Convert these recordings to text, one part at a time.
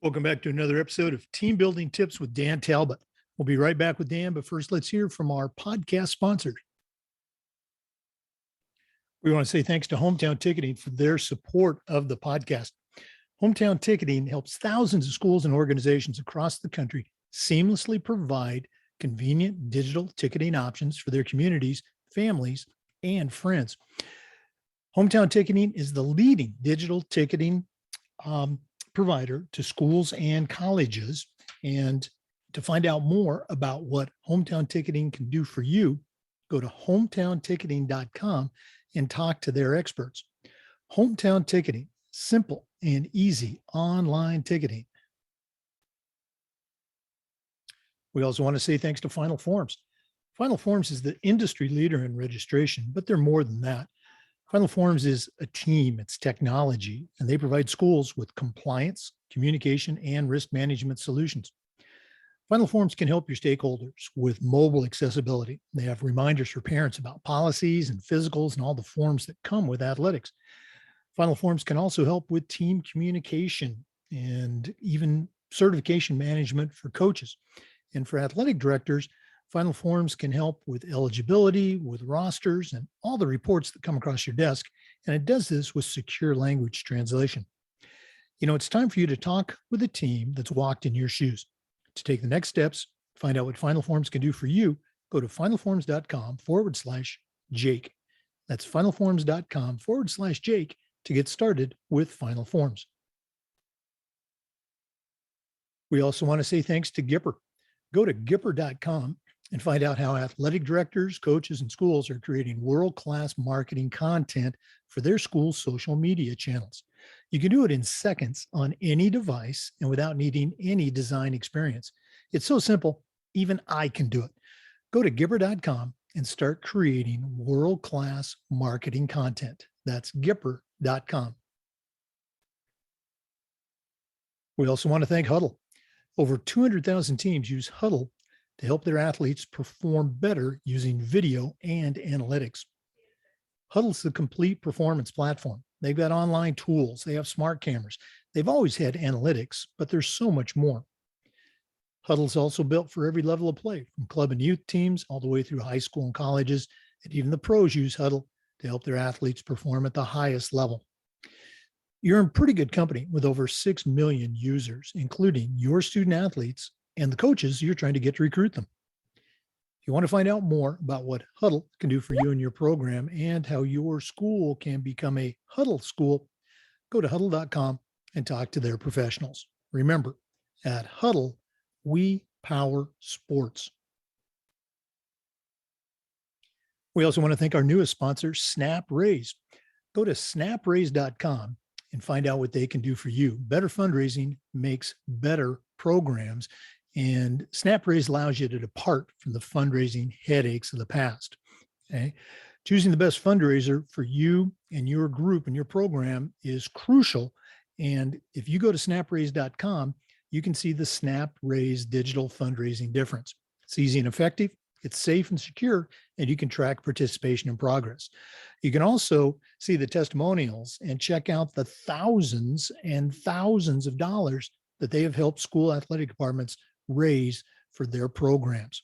Welcome back to another episode of Team Building Tips with Dan Talbot. We'll be right back with Dan, but first let's hear from our podcast sponsors. We want to say thanks to Hometown Ticketing for their support of the podcast. Hometown Ticketing helps thousands of schools and organizations across the country seamlessly provide convenient digital ticketing options for their communities, families, and friends. Hometown Ticketing is the leading digital ticketing provider to schools and colleges. And to find out more about what Hometown Ticketing can do for you, go to hometownticketing.com and talk to their experts. Hometown Ticketing, simple and easy online ticketing. We also want to say thanks to Final Forms. Final Forms is the industry leader in registration, but they're more than that. Final Forms is a team, it's technology, and they provide schools with compliance, communication, and risk management solutions. Final Forms can help your stakeholders with mobile accessibility. They have reminders for parents about policies and physicals and all the forms that come with athletics. Final Forms can also help with team communication and even certification management for coaches. And for athletic directors, Final Forms can help with eligibility, with rosters, and all the reports that come across your desk. And it does this with secure language translation. You know, it's time for you to talk with a team that's walked in your shoes. To take the next steps, find out what Final Forms can do for you, go to finalforms.com/Jake. That's finalforms.com/Jake to get started with Final Forms. We also want to say thanks to Gipper. Go to Gipper.com and find out how athletic directors, coaches, and schools are creating world-class marketing content for their school's social media channels. You can do it in seconds on any device and without needing any design experience. It's so simple, even I can do it. Go to Gipper.com and start creating world-class marketing content. That's Gipper.com. We also want to thank Huddle. Over 200,000 teams use Huddle to help their athletes perform better using video and analytics. Huddle's the complete performance platform. They've got online tools. They have smart cameras. They've always had analytics, but there's so much more. Huddle's also built for every level of play, from club and youth teams all the way through high school and colleges, and even the pros use Huddle to help their athletes perform at the highest level. You're in pretty good company with over 6 million users, including your student athletes and the coaches you're trying to get to recruit them. If you want to find out more about what Huddle can do for you and your program and how your school can become a Huddle school, go to huddle.com and talk to their professionals. Remember, at Huddle, we power sports. We also want to thank our newest sponsor, SnapRaise. Go to snapraise.com and find out what they can do for you. Better fundraising makes better programs, and SnapRaise allows you to depart from the fundraising headaches of the past. Okay? Choosing the best fundraiser for you and your group and your program is crucial. And if you go to snapraise.com, you can see the SnapRaise digital fundraising difference. It's easy and effective. It's safe and secure, and you can track participation and progress. You can also see the testimonials and check out the thousands and thousands of dollars that they have helped school athletic departments raise for their programs.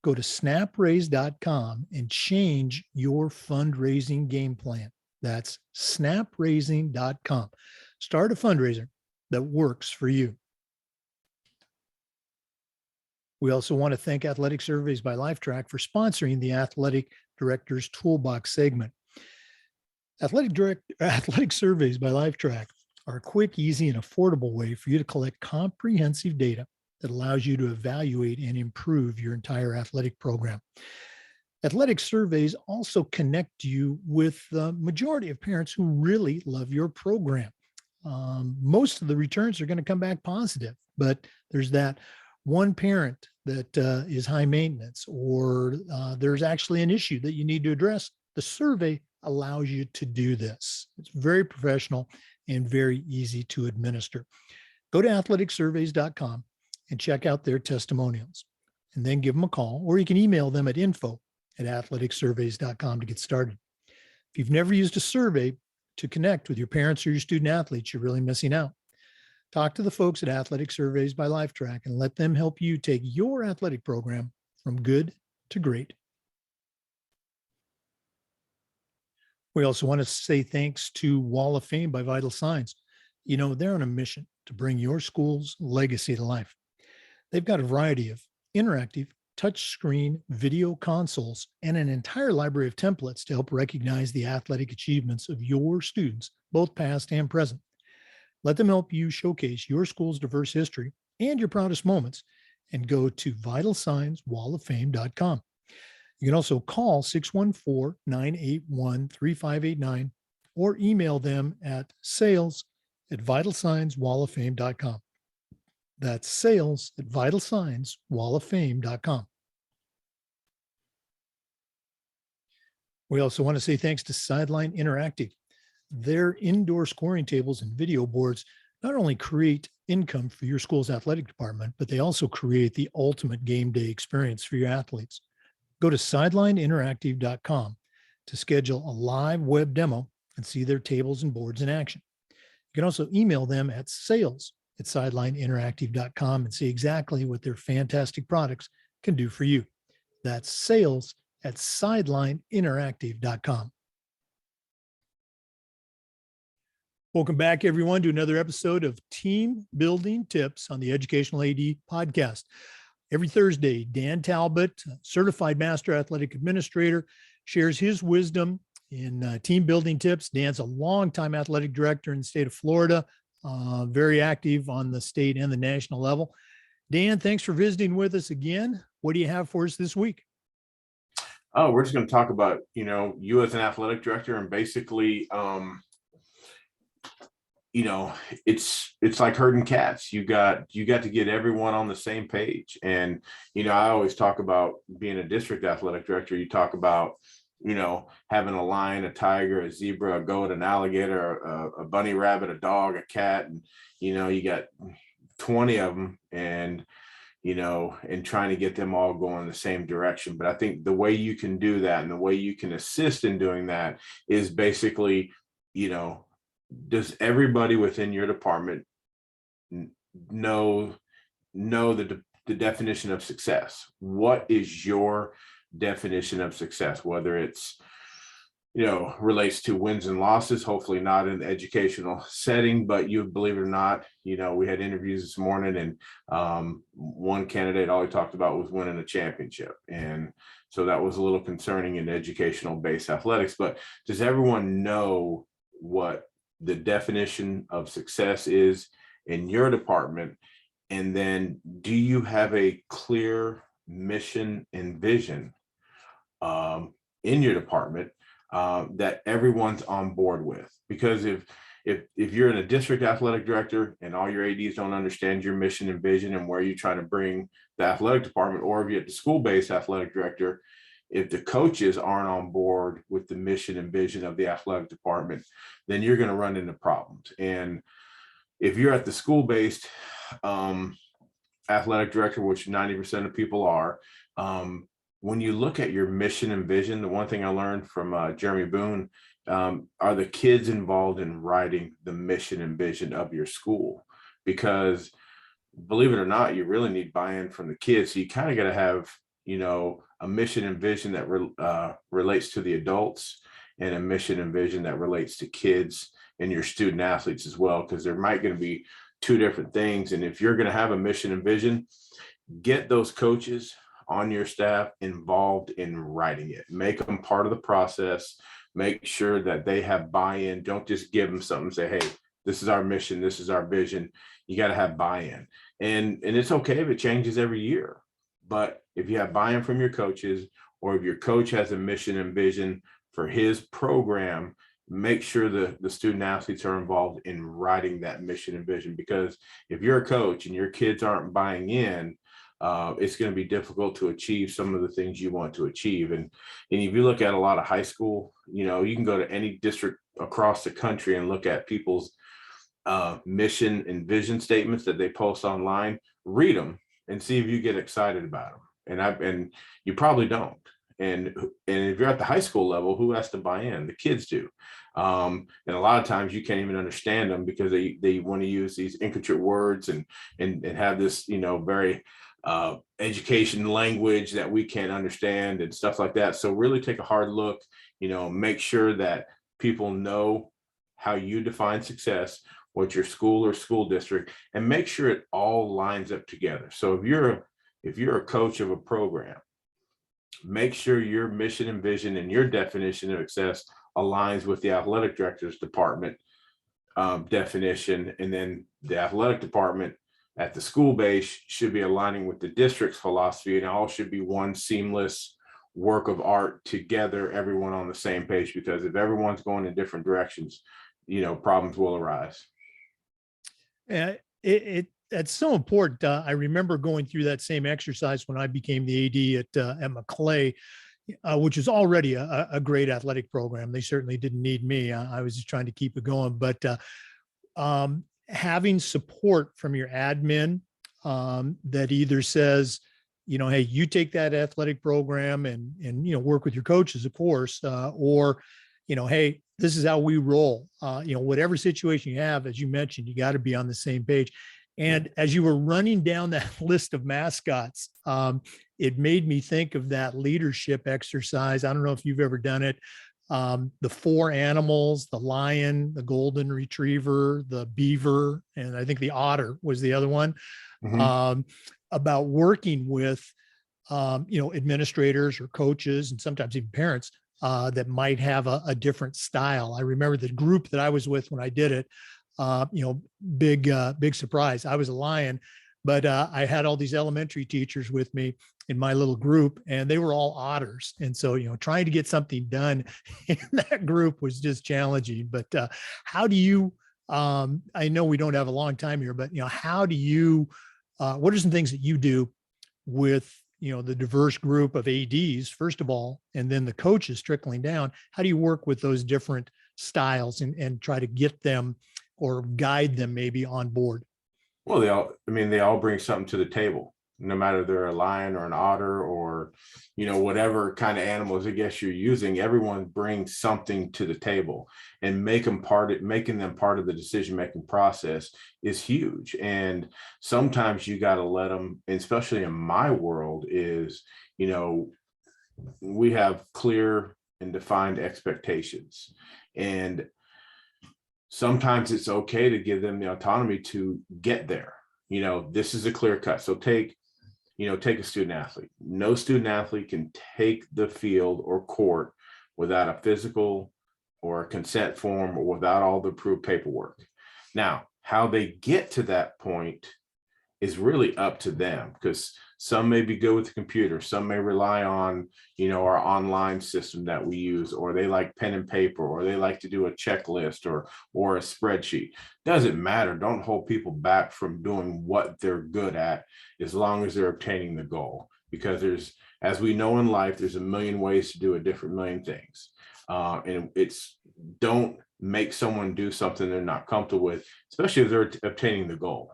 Go to snapraise.com and change your fundraising game plan. That's snapraising.com. Start a fundraiser that works for you. We also want to thank Athletic Surveys by Lifetrack for sponsoring the Athletic Director's Toolbox segment. Athletic Surveys by Lifetrack are a quick, easy, and affordable way for you to collect comprehensive data that allows you to evaluate and improve your entire athletic program. Athletic surveys also connect you with the majority of parents who really love your program. Most of the returns are going to come back positive, but there's that one parent that is high maintenance, or there's actually an issue that you need to address. The survey allows you to do this. It's very professional and very easy to administer. Go to athleticsurveys.com and check out their testimonials, and then give them a call, or you can email them at info@athleticsurveys.com to get started. If you've never used a survey to connect with your parents or your student athletes, you're really missing out. Talk to the folks at Athletic Surveys by Lifetrack and let them help you take your athletic program from good to great. We also want to say thanks to Wall of Fame by Vital Signs. You know, they're on a mission to bring your school's legacy to life. They've got a variety of interactive, touchscreen video consoles and an entire library of templates to help recognize the athletic achievements of your students, both past and present. Let them help you showcase your school's diverse history and your proudest moments, and go to vitalsignswalloffame.com. You can also call 614-981-3589 or email them at sales@vitalsignswalloffame.com. That's sales@vitalsignswalloffame.com. We also want to say thanks to Sideline Interactive. Their indoor scoring tables and video boards not only create income for your school's athletic department, but they also create the ultimate game day experience for your athletes. Go to sidelineinteractive.com to schedule a live web demo and see their tables and boards in action. You can also email them at sales@sidelineinteractive.com and see exactly what their fantastic products can do for you. That's sales@sidelineinteractive.com. Welcome back, everyone, to another episode of Team Building Tips on the Educational AD Podcast. Every Thursday, Dan Talbot, certified master athletic administrator, shares his wisdom in team building tips. Dan's a longtime athletic director in the state of Florida, very active on the state and the national level. Dan, thanks for visiting with us again. What do you have for us this week? Oh, we're just going to talk about, you as an athletic director, and basically, it's like herding cats. You got to get everyone on the same page. And, I always talk about being a district athletic director. You talk about, having a lion, a tiger, a zebra, a goat, an alligator, a bunny rabbit, a dog, a cat, and, you got 20 of them, and, and trying to get them all going in the same direction. But I think the way you can do that and the way you can assist in doing that is basically, does everybody within your department know the definition of success? What is your definition of success? Whether it's, relates to wins and losses, hopefully not in the educational setting, but you believe it or not, we had interviews this morning, and one candidate, all he talked about was winning a championship. And so that was a little concerning in educational based athletics. But does everyone know what the definition of success is in your department? And then do you have a clear mission and vision in your department that everyone's on board with? Because if you're in a district athletic director and all your ADs don't understand your mission and vision and where you're trying to bring the athletic department, or if you're at the school-based athletic director, if the coaches aren't on board with the mission and vision of the athletic department, then you're going to run into problems. And if you're at the school-based athletic director, which 90% of people are, when you look at your mission and vision, the one thing I learned from Jeremy Boone, are the kids involved in writing the mission and vision of your school? Because believe it or not, you really need buy-in from the kids. So you kind of got to have, a mission and vision that relates to the adults, and a mission and vision that relates to kids and your student athletes as well, because there might going to be two different things. And if you're going to have a mission and vision, get those coaches on your staff involved in writing it. Make them part of the process. Make sure that they have buy-in. Don't just give them something and say, hey, this is our mission, this is our vision. You got to have buy-in. And it's okay if it changes every year. But if you have buy-in from your coaches, or if your coach has a mission and vision for his program, make sure the student athletes are involved in writing that mission and vision. Because if you're a coach and your kids aren't buying in, it's going to be difficult to achieve some of the things you want to achieve. And if you look at a lot of high school, you can go to any district across the country and look at people's mission and vision statements that they post online. Read them and see if you get excited about them. And you probably don't. And if you're at the high school level, who has to buy in? The kids do. And a lot of times you can't even understand them because they want to use these intricate words and have this, very education language that we can't understand and stuff like that. So really take a hard look, make sure that people know how you define success, what your school or school district, and make sure it all lines up together. So if you're a coach of a program, make sure your mission and vision and your definition of success aligns with the athletic director's department definition, and then the athletic department at the school base should be aligning with the district's philosophy, and it all should be one seamless work of art together, everyone on the same page, because if everyone's going in different directions, problems will arise. Yeah, that's so important. I remember going through that same exercise when I became the AD at Maclay, which is already a great athletic program. They certainly didn't need me. I was just trying to keep it going. But having support from your admin that either says, hey, you take that athletic program and work with your coaches, of course, or hey, this is how we roll. Whatever situation you have, as you mentioned, you got to be on the same page. And as you were running down that list of mascots, it made me think of that leadership exercise. I don't know if you've ever done it. The 4 animals, the lion, the golden retriever, the beaver, and I think the otter was the other one, about working with, administrators or coaches and sometimes even parents that might have a different style. I remember the group that I was with when I did it, big surprise. I was a lion, but I had all these elementary teachers with me in my little group, and they were all otters. And so, trying to get something done in that group was just challenging. But how do you, I know we don't have a long time here, but, how do you, what are some things that you do with, the diverse group of ADs, first of all, and then the coaches trickling down? How do you work with those different styles and try to get them or guide them maybe on board? Well, they all bring something to the table, no matter they're a lion or an otter or, whatever kind of animals I guess you're using. Everyone brings something to the table, and making them part of the decision-making process is huge. And sometimes you got to let them, especially in my world, is, we have clear and defined expectations. And sometimes it's okay to give them the autonomy to get there. This is a clear cut. So take a student athlete. No student athlete can take the field or court without a physical or a consent form or without all the approved paperwork. Now, how they get to that point is really up to them, because some may be good with the computer, some may rely on our online system that we use, or they like pen and paper, or they like to do a checklist or a spreadsheet. Doesn't matter. Don't hold people back from doing what they're good at, as long as they're obtaining the goal, because as we know in life, there's a million ways to do a different million things, and don't make someone do something they're not comfortable with, especially if they're obtaining the goal.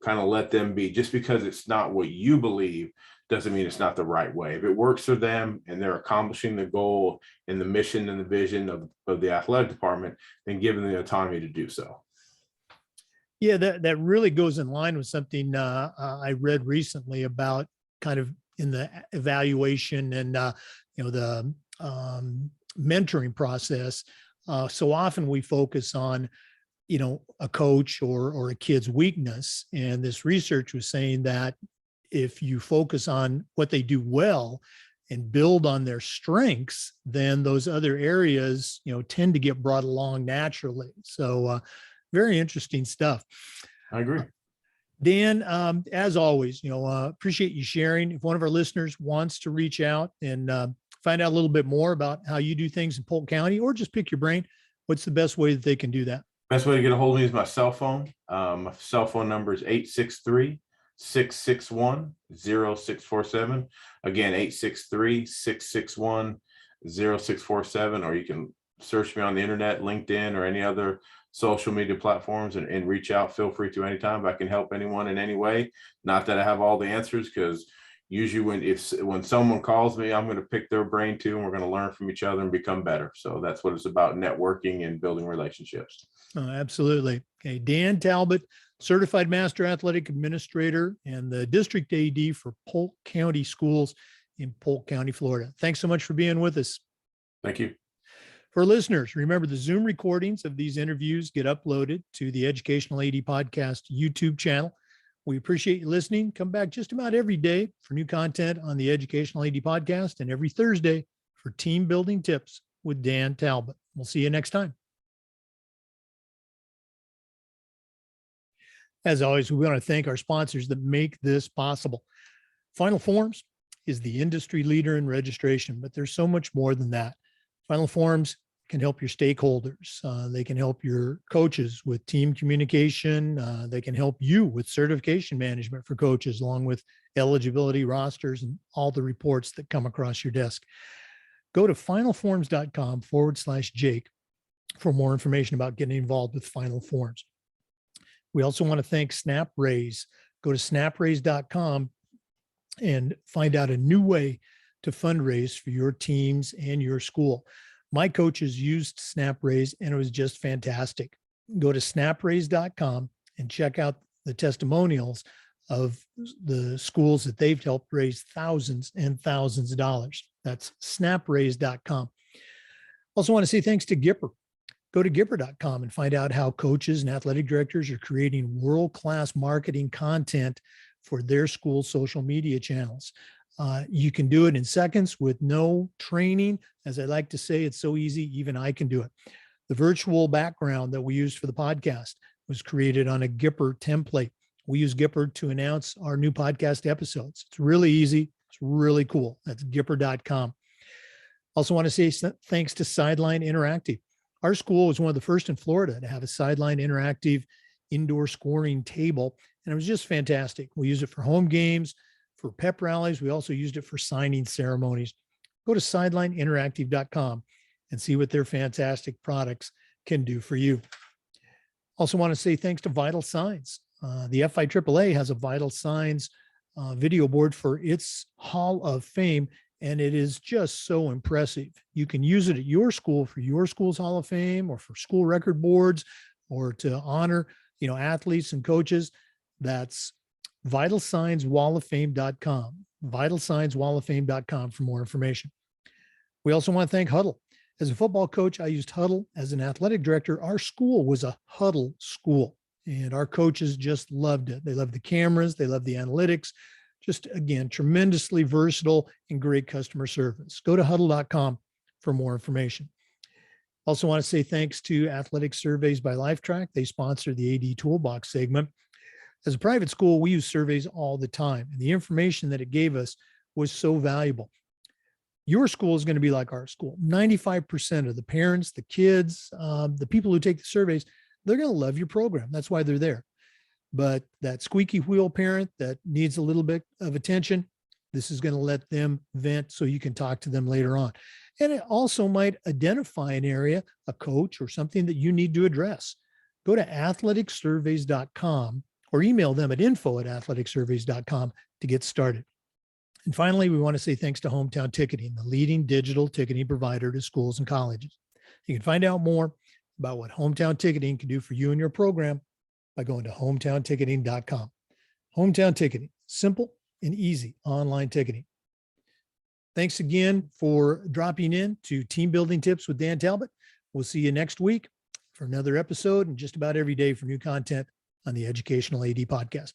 Kind of let them be. Just because it's not what you believe doesn't mean it's not the right way. If it works for them and they're accomplishing the goal and the mission and the vision of the athletic department, then give them the autonomy to do so. Yeah, that really goes in line with something I read recently about kind of in the evaluation and the mentoring process. So often we focus on a coach or a kid's weakness. And this research was saying that if you focus on what they do well and build on their strengths, then those other areas, tend to get brought along naturally. So very interesting stuff. I agree. Dan, as always, appreciate you sharing. If one of our listeners wants to reach out and find out a little bit more about how you do things in Polk County, or just pick your brain, what's the best way that they can do that? Best way to get a hold of me is my cell phone. My cell phone number is 863-661-0647. Again, 863-661-0647, or you can search me on the internet, LinkedIn, or any other social media platforms and reach out. Feel free to anytime. If I can help anyone in any way. Not that I have all the answers, because usually when someone calls me, I'm going to pick their brain too, and we're going to learn from each other and become better. So that's what it's about, networking and building relationships. Oh, absolutely. Okay. Dan Talbot, Certified Master Athletic Administrator and the District AD for Polk County Schools in Polk County, Florida. Thanks so much for being with us. Thank you. For listeners, remember the Zoom recordings of these interviews get uploaded to the Educational AD Podcast YouTube channel. We appreciate you listening. Come back just about every day for new content on the Educational AD Podcast and every Thursday for team building tips with Dan Talbot. We'll see you next time. As always, we want to thank our sponsors that make this possible. Final Forms is the industry leader in registration, but there's so much more than that. Final Forms can help your stakeholders. They can help your coaches with team communication. They can help you with certification management for coaches, along with eligibility rosters and all the reports that come across your desk. Go to finalforms.com/Jake for more information about getting involved with Final Forms. We also want to thank SnapRaise. Go to snapraise.com and find out a new way to fundraise for your teams and your school. My coaches used SnapRaise and it was just fantastic. Go to snapraise.com and check out the testimonials of the schools that they've helped raise thousands and thousands of dollars. That's snapraise.com. Also want to say thanks to Gipper. Go to Gipper.com and find out how coaches and athletic directors are creating world-class marketing content for their school social media channels. You can do it in seconds with no training. As I like to say, it's so easy, even I can do it. The virtual background that we used for the podcast was created on a Gipper template. We use Gipper to announce our new podcast episodes. It's really easy. It's really cool. That's Gipper.com. Also want to say thanks to Sideline Interactive. Our school was one of the first in Florida to have a Sideline Interactive indoor scoring table, and it was just fantastic. We use it for home games, for pep rallies. We also used it for signing ceremonies. Go to sidelineinteractive.com and see what their fantastic products can do for you. Also want to say thanks to Vital Signs. The FIAAA has a Vital Signs video board for its Hall of Fame, and it is just so impressive. You can use it at your school for your school's Hall of Fame or for school record boards or to honor, athletes and coaches. That's vitalsignswalloffame.com, vitalsignswalloffame.com for more information. We also want to thank Huddle. As a football coach, I used Huddle. As an athletic director, our school was a Huddle school, and our coaches just loved it. They loved the cameras. They loved the analytics. Just, again, tremendously versatile and great customer service. Go to huddle.com for more information. Also want to say thanks to Athletic Surveys by LifeTrack. They sponsor the AD Toolbox segment. As a private school, we use surveys all the time, and the information that it gave us was so valuable. Your school is going to be like our school. 95% of the parents, the kids, the people who take the surveys, they're going to love your program. That's why they're there. But that squeaky wheel parent that needs a little bit of attention, this is going to let them vent so you can talk to them later on. And it also might identify an area, a coach, or something that you need to address. Go to athleticsurveys.com or email them at info@athleticsurveys.com to get started. And finally, we want to say thanks to Hometown Ticketing, the leading digital ticketing provider to schools and colleges. You can find out more about what Hometown Ticketing can do for you and your program by going to hometownticketing.com. Hometown Ticketing, simple and easy online ticketing. Thanks again for dropping in to Team Building Tips with Dan Talbot. We'll see you next week for another episode and just about every day for new content on the Educational AD Podcast.